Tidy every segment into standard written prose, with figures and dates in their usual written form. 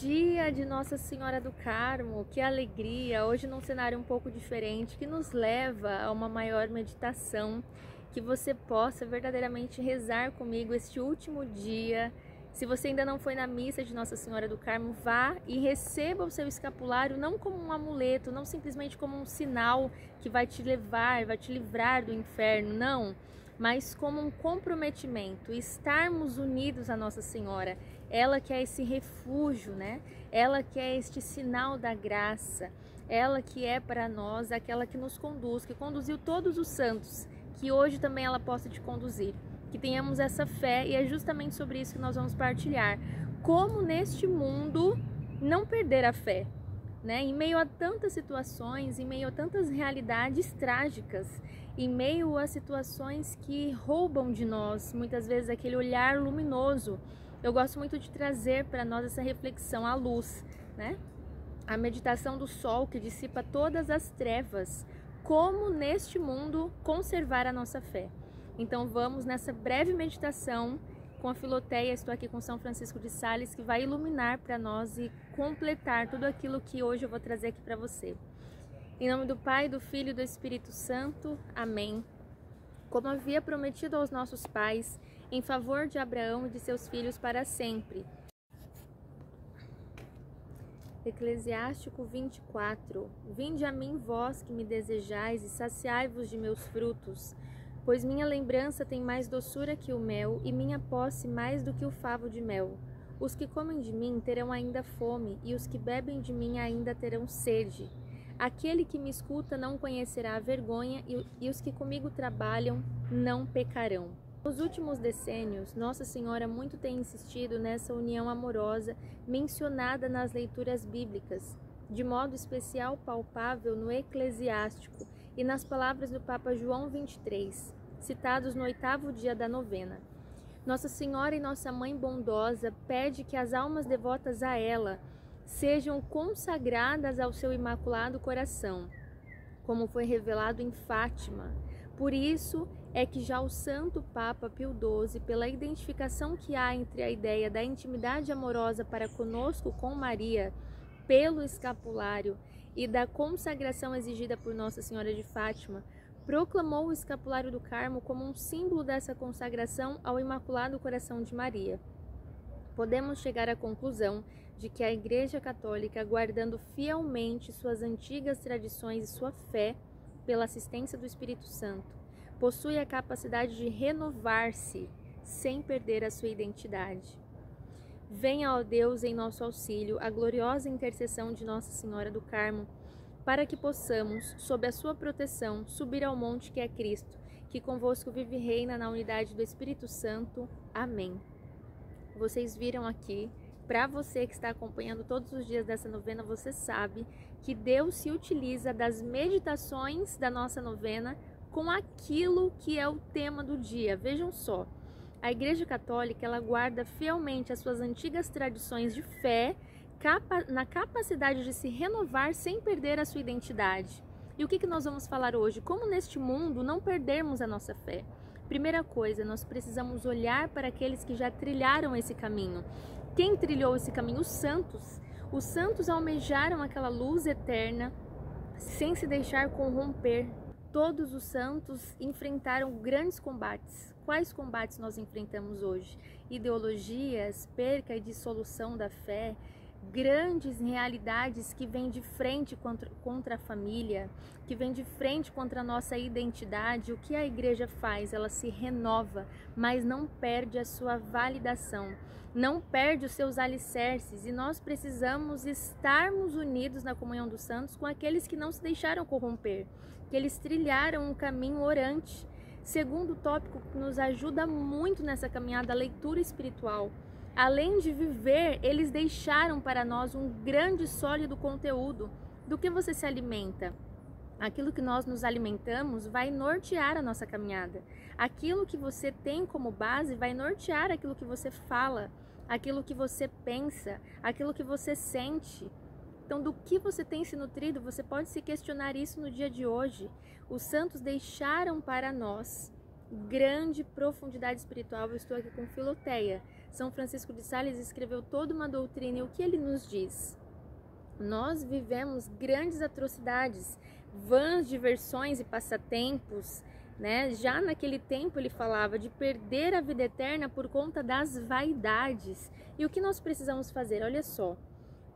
dia de Nossa Senhora do Carmo, que alegria! Hoje num cenário um pouco diferente, que nos leva a uma maior meditação, que você possa verdadeiramente rezar comigo este último dia. Se você ainda não foi na missa de Nossa Senhora do Carmo, vá e receba o seu escapulário não como um amuleto, não simplesmente como um sinal que vai te levar, vai te livrar do inferno, não, mas como um comprometimento, estarmos unidos a Nossa Senhora, ela que é esse refúgio, né? Ela que é este sinal da graça, ela que é para nós aquela que nos conduz, que conduziu todos os santos, que hoje também ela possa te conduzir. Que tenhamos essa fé, e é justamente sobre isso que nós vamos partilhar. Como neste mundo não perder a fé, né? Em meio a tantas situações, em meio a tantas realidades trágicas, em meio a situações que roubam de nós, muitas vezes, aquele olhar luminoso. Eu gosto muito de trazer para nós essa reflexão à luz, né? A meditação do sol que dissipa todas as trevas. Como neste mundo conservar a nossa fé? Então vamos nessa breve meditação com a Filoteia. Estou aqui com São Francisco de Sales, que vai iluminar para nós e completar tudo aquilo que hoje eu vou trazer aqui para você. Em nome do Pai, do Filho e do Espírito Santo. Amém. Como havia prometido aos nossos pais, em favor de Abraão e de seus filhos para sempre. Eclesiástico 24. Vinde a mim, vós que me desejais, e saciai-vos de meus frutos. Pois minha lembrança tem mais doçura que o mel, e minha posse mais do que o favo de mel. Os que comem de mim terão ainda fome, e os que bebem de mim ainda terão sede. Aquele que me escuta não conhecerá a vergonha, e os que comigo trabalham não pecarão. Nos últimos decênios, Nossa Senhora muito tem insistido nessa união amorosa mencionada nas leituras bíblicas, de modo especial palpável no Eclesiástico e nas palavras do Papa João 23, citados no 8º dia da novena. Nossa Senhora e Nossa Mãe bondosa pede que as almas devotas a ela sejam consagradas ao seu imaculado coração, como foi revelado em Fátima. Por isso é que já o Santo Papa Pio XII, pela identificação que há entre a ideia da intimidade amorosa para conosco com Maria, pelo escapulário, e da consagração exigida por Nossa Senhora de Fátima, proclamou o escapulário do Carmo como um símbolo dessa consagração ao Imaculado Coração de Maria. Podemos chegar à conclusão de que a Igreja Católica, guardando fielmente suas antigas tradições e sua fé pela assistência do Espírito Santo, possui a capacidade de renovar-se sem perder a sua identidade. Venha, ó Deus, em nosso auxílio, a gloriosa intercessão de Nossa Senhora do Carmo, para que possamos, sob a sua proteção, subir ao monte que é Cristo, que convosco vive e reina na unidade do Espírito Santo. Amém. Vocês viram aqui, para você que está acompanhando todos os dias dessa novena, você sabe que Deus se utiliza das meditações da nossa novena com aquilo que é o tema do dia. Vejam só. A Igreja Católica, ela guarda fielmente as suas antigas tradições de fé, na capacidade de se renovar sem perder a sua identidade. E o que nós vamos falar hoje? Como neste mundo não perdermos a nossa fé? Primeira coisa, nós precisamos olhar para aqueles que já trilharam esse caminho. Quem trilhou esse caminho? Os santos. Os santos almejaram aquela luz eterna sem se deixar corromper. Todos os santos enfrentaram grandes combates. Quais combates nós enfrentamos hoje? Ideologias, perca e dissolução da fé, grandes realidades que vêm de frente contra a família, que vêm de frente contra a nossa identidade. O que a igreja faz? Ela se renova, mas não perde a sua validação, não perde os seus alicerces, e nós precisamos estarmos unidos na comunhão dos santos com aqueles que não se deixaram corromper, que eles trilharam um caminho orante. Segundo tópico que nos ajuda muito nessa caminhada, a leitura espiritual. Além de viver, eles deixaram para nós um grande e sólido conteúdo. Do que você se alimenta? Aquilo que nós nos alimentamos vai nortear a nossa caminhada. Aquilo que você tem como base vai nortear aquilo que você fala, aquilo que você pensa, aquilo que você sente. Então, do que você tem se nutrido, você pode se questionar isso no dia de hoje. Os santos deixaram para nós grande profundidade espiritual. Eu estou aqui com Filoteia. São Francisco de Sales escreveu toda uma doutrina e o que ele nos diz? Nós vivemos grandes atrocidades, vãs diversões e passatempos, né? Já naquele tempo ele falava de perder a vida eterna por conta das vaidades. E o que nós precisamos fazer? Olha só,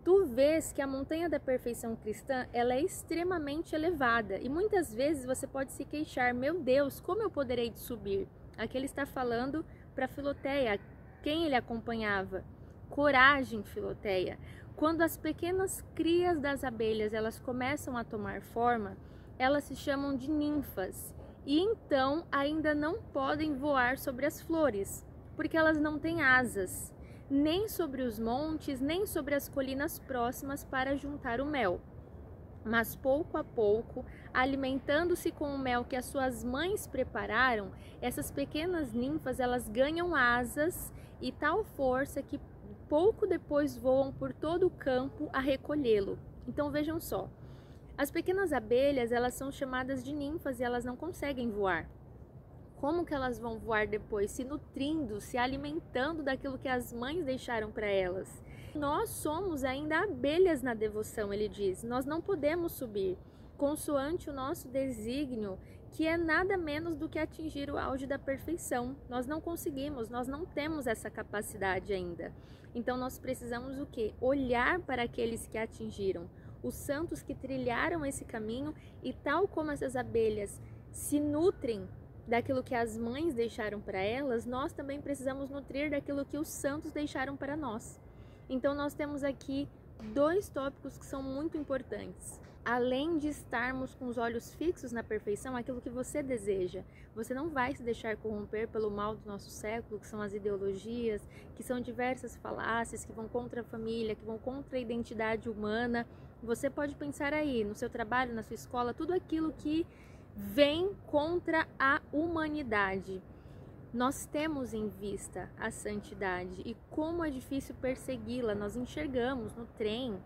tu vês que a montanha da perfeição cristã, ela é extremamente elevada e muitas vezes você pode se queixar, meu Deus, como eu poderei subir? Aqui ele está falando para Filoteia, quem ele acompanhava? Coragem, Filoteia. Quando as pequenas crias das abelhas elas começam a tomar forma, elas se chamam de ninfas e então ainda não podem voar sobre as flores, porque elas não têm asas, nem sobre os montes, nem sobre as colinas próximas para juntar o mel. Mas pouco a pouco, alimentando-se com o mel que as suas mães prepararam, essas pequenas ninfas elas ganham asas e tal força que pouco depois voam por todo o campo a recolhê-lo. Então vejam só, as pequenas abelhas elas são chamadas de ninfas e elas não conseguem voar. Como que elas vão voar depois? Se nutrindo, se alimentando daquilo que as mães deixaram para elas. Nós somos ainda abelhas na devoção, ele diz. Nós não podemos subir, consoante o nosso desígnio, que é nada menos do que atingir o auge da perfeição. Nós não conseguimos, nós não temos essa capacidade ainda. Então nós precisamos o quê? Olhar para aqueles que atingiram, os santos que trilharam esse caminho e tal como essas abelhas se nutrem daquilo que as mães deixaram para elas, nós também precisamos nutrir daquilo que os santos deixaram para nós. Então nós temos aqui dois tópicos que são muito importantes. Além de estarmos com os olhos fixos na perfeição, aquilo que você deseja, você não vai se deixar corromper pelo mal do nosso século, que são as ideologias, que são diversas falácias, que vão contra a família, que vão contra a identidade humana. Você pode pensar aí, no seu trabalho, na sua escola, tudo aquilo que vem contra a humanidade. Nós temos em vista a santidade e como é difícil persegui-la. Nós enxergamos no trem,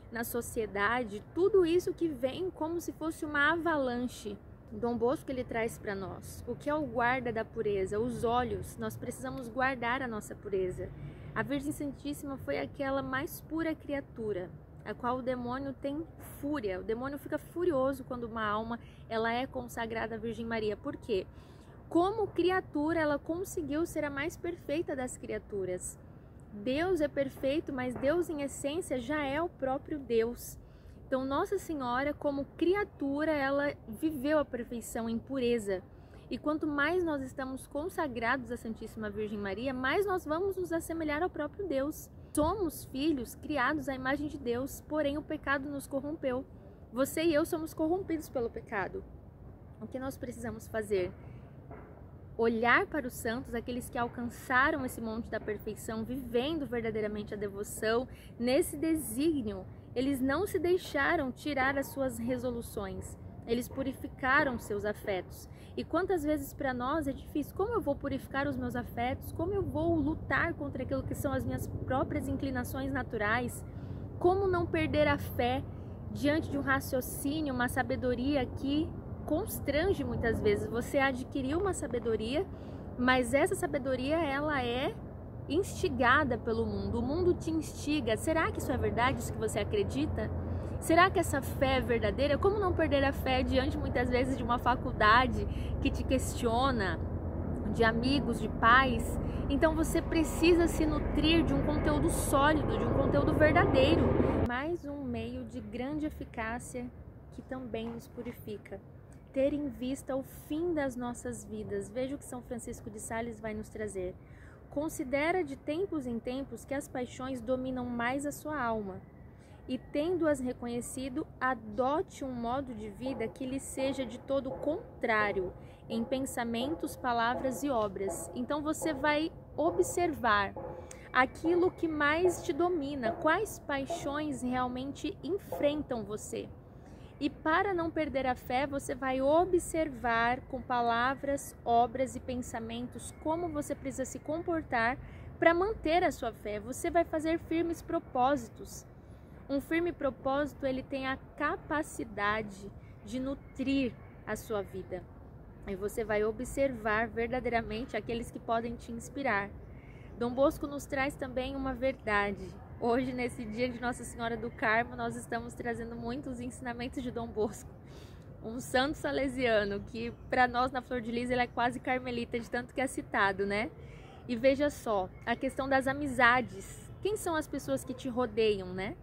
na sociedade, tudo isso que vem como se fosse uma avalanche. Dom Bosco ele traz para nós o que é o guarda da pureza, os olhos. Nós precisamos guardar a nossa pureza. A Virgem Santíssima foi aquela mais pura criatura, a qual o demônio tem fúria. O demônio fica furioso quando uma alma ela é consagrada à Virgem Maria. Por quê? Como criatura, ela conseguiu ser a mais perfeita das criaturas. Deus é perfeito, mas Deus em essência já é o próprio Deus. Então Nossa Senhora, como criatura, ela viveu a perfeição em pureza. E quanto mais nós estamos consagrados à Santíssima Virgem Maria, mais nós vamos nos assemelhar ao próprio Deus. Somos filhos criados à imagem de Deus, porém o pecado nos corrompeu. Você e eu somos corrompidos pelo pecado. O que nós precisamos fazer? Olhar para os santos, aqueles que alcançaram esse monte da perfeição, vivendo verdadeiramente a devoção, nesse desígnio. Eles não se deixaram tirar as suas resoluções, eles purificaram seus afetos. E quantas vezes para nós é difícil, como eu vou purificar os meus afetos? Como eu vou lutar contra aquilo que são as minhas próprias inclinações naturais? Como não perder a fé diante de um raciocínio, uma sabedoria que constrange muitas vezes? Você adquiriu uma sabedoria, mas essa sabedoria ela é instigada pelo mundo. O mundo te instiga. Será que isso é verdade, isso que você acredita? Será que essa fé é verdadeira? Como não perder a fé diante muitas vezes de uma faculdade que te questiona, de amigos, de pais? Então você precisa se nutrir de um conteúdo sólido, de um conteúdo verdadeiro. Mais um meio de grande eficácia que também nos purifica. Ter em vista o fim das nossas vidas. Veja o que São Francisco de Sales vai nos trazer. Considera de tempos em tempos que as paixões dominam mais a sua alma. E tendo-as reconhecido, adote um modo de vida que lhe seja de todo contrário em pensamentos, palavras e obras. Então você vai observar aquilo que mais te domina, quais paixões realmente enfrentam você. E para não perder a fé, você vai observar com palavras, obras e pensamentos como você precisa se comportar para manter a sua fé. Você vai fazer firmes propósitos. Um firme propósito, ele tem a capacidade de nutrir a sua vida. E você vai observar verdadeiramente aqueles que podem te inspirar. Dom Bosco nos traz também uma verdade. Hoje, nesse dia de Nossa Senhora do Carmo, nós estamos trazendo muitos ensinamentos de Dom Bosco, um santo salesiano que para nós na Flor de Lis ele é quase carmelita de tanto que é citado, né? E veja só, a questão das amizades. Quem são as pessoas que te rodeiam, né?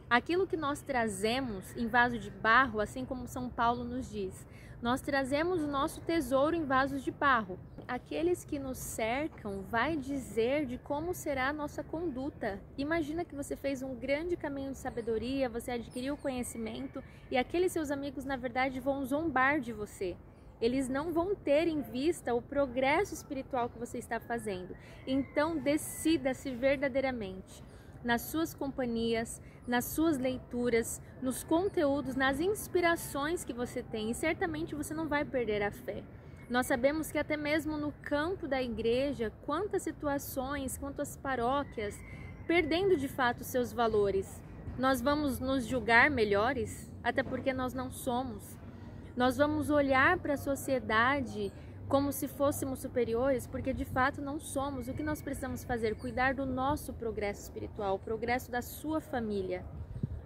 Aquilo que nós trazemos em vaso de barro, assim como São Paulo nos diz, nós trazemos o nosso tesouro em vasos de barro. Aqueles que nos cercam vai dizer de como será a nossa conduta. Imagina que você fez um grande caminho de sabedoria, você adquiriu conhecimento e aqueles seus amigos, na verdade, vão zombar de você. Eles não vão ter em vista o progresso espiritual que você está fazendo. Então, decida-se verdadeiramente nas suas companhias, nas suas leituras, nos conteúdos, nas inspirações que você tem, e certamente você não vai perder a fé. Nós sabemos que até mesmo no campo da igreja, quantas situações, quantas paróquias, perdendo de fato seus valores. Nós vamos nos julgar melhores, até porque nós não somos. Nós vamos olhar para a sociedade como se fôssemos superiores, porque de fato não somos. O que nós precisamos fazer? Cuidar do nosso progresso espiritual, o progresso da sua família.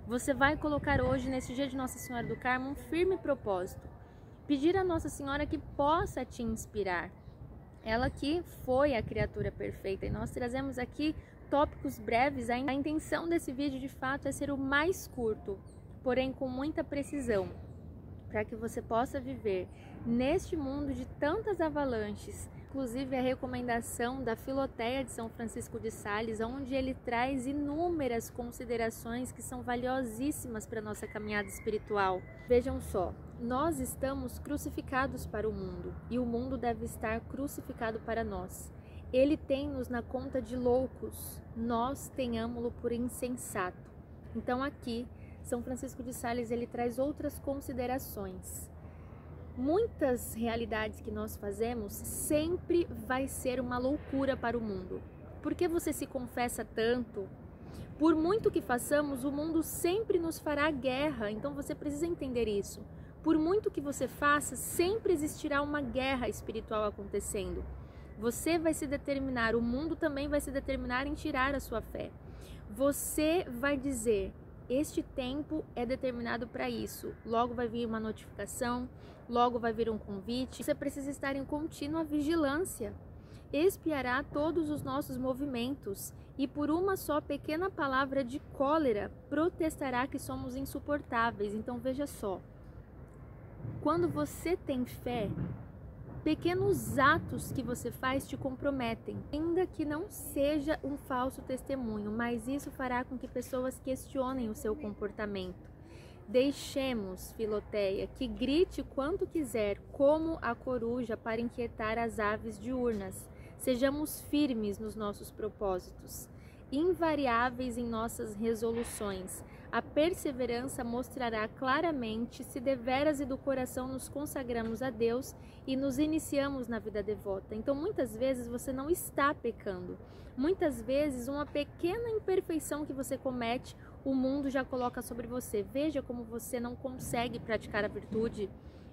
Você vai colocar hoje, nesse dia de Nossa Senhora do Carmo, um firme propósito. Pedir a Nossa Senhora que possa te inspirar. Ela que foi a criatura perfeita. E nós trazemos aqui tópicos breves. A intenção desse vídeo, de fato, é ser o mais curto, porém com muita precisão, para que você possa viver neste mundo de tantas avalanches. Inclusive a recomendação da Filoteia de São Francisco de Sales, onde ele traz inúmeras considerações que são valiosíssimas para a nossa caminhada espiritual. Vejam só, nós estamos crucificados para o mundo e o mundo deve estar crucificado para nós. Ele tem-nos na conta de loucos, nós tenhamos-lo por insensato. Então aqui, São Francisco de Sales, ele traz outras considerações. Muitas realidades que nós fazemos sempre vai ser uma loucura para o mundo. Por que você se confessa tanto? Por muito que façamos, o mundo sempre nos fará guerra, então você precisa entender isso. Por muito que você faça, sempre existirá uma guerra espiritual acontecendo. Você vai se determinar, o mundo também vai se determinar em tirar a sua fé. Você vai dizer: este tempo é determinado para isso. Logo vai vir uma notificação, logo vai vir um convite. Você precisa estar em contínua vigilância. Espiará todos os nossos movimentos e por uma só pequena palavra de cólera protestará que somos insuportáveis. Então veja só, quando você tem fé, pequenos atos que você faz te comprometem, ainda que não seja um falso testemunho, mas isso fará com que pessoas questionem o seu comportamento. Deixemos, Filoteia, que grite quanto quiser, como a coruja, para inquietar as aves diurnas. Sejamos firmes nos nossos propósitos, invariáveis em nossas resoluções. A perseverança mostrará claramente se deveras e do coração nos consagramos a Deus e nos iniciamos na vida devota. Então, muitas vezes você não está pecando. Muitas vezes, uma pequena imperfeição que você comete, o mundo já coloca sobre você. Veja como você não consegue praticar a virtude.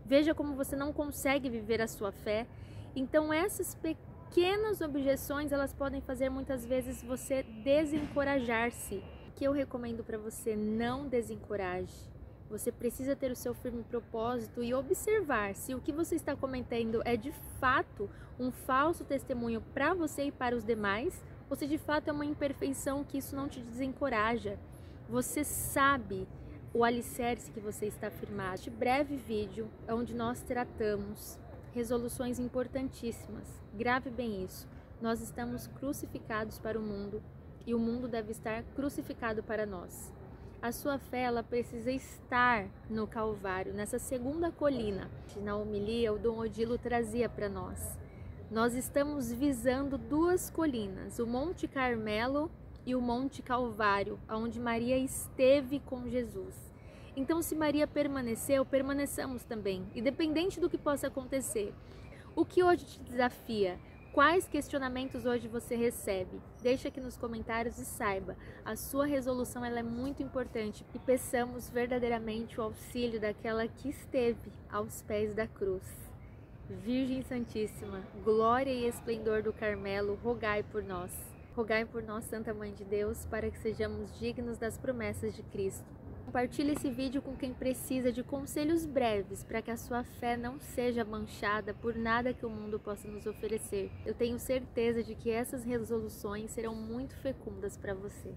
Veja como você não consegue viver a sua fé. Então, essas pequenas objeções, elas podem fazer muitas vezes você desencorajar-se. Que eu recomendo para você: não desencoraje. Você precisa ter o seu firme propósito e observar se o que você está cometendo é de fato um falso testemunho para você e para os demais, ou se de fato é uma imperfeição que isso não te desencoraja. Você sabe o alicerce que você está firmado. Este breve vídeo é onde nós tratamos resoluções importantíssimas. Grave bem isso. Nós estamos crucificados para o mundo e o mundo deve estar crucificado para nós. A sua fé, ela precisa estar no Calvário, nessa segunda colina. Na homilia, o Dom Odilo trazia para nós. Nós estamos visando duas colinas, o Monte Carmelo e o Monte Calvário, onde Maria esteve com Jesus. Então, se Maria permaneceu, permaneçamos também, independente do que possa acontecer. O que hoje te desafia? Quais questionamentos hoje você recebe? Deixa aqui nos comentários e saiba, a sua resolução ela é muito importante e peçamos verdadeiramente o auxílio daquela que esteve aos pés da cruz. Virgem Santíssima, glória e esplendor do Carmelo, rogai por nós. Rogai por nós, Santa Mãe de Deus, para que sejamos dignos das promessas de Cristo. Compartilhe esse vídeo com quem precisa de conselhos breves para que a sua fé não seja manchada por nada que o mundo possa nos oferecer. Eu tenho certeza de que essas resoluções serão muito fecundas para você.